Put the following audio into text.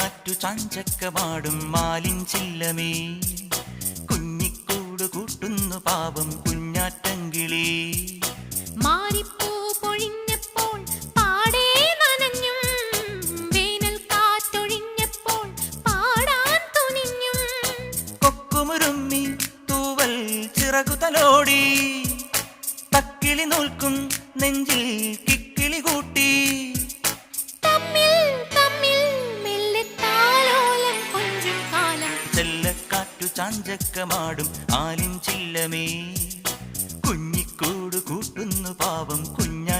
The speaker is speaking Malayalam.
ചെല്ലക്കാറ്റു ചാഞ്ചക്കമാടും മാലിൻ ചില്ലമേ, കുഞ്ഞിക്കൂട് കൂട്ടുന്നു പാവം കുഞ്ഞാറ്റങ്കിളി. മാറിപ്പൂ പൊഴിഞ്ഞപ്പോൾ പാടേ നനഞ്ഞും, വേനൽ കാറ്റൊഴിഞ്ഞപ്പോൾ പാടാൻ തുനിഞ്ഞും. കൊക്കുമുരുമ്മി തൂവൽ ചിറകുതലോടി, തക്കിളി നോൽക്കും നെഞ്ചിൽ കിക്കിളി കൂട്ടി. ചെല്ലക്കാറ്റു ചാഞ്ചക്കമാടും ആലിൻ ചില്ലമേ, കുഞ്ഞിക്കൂട് കൂട്ടുന്നു പാവം കുഞ്ഞ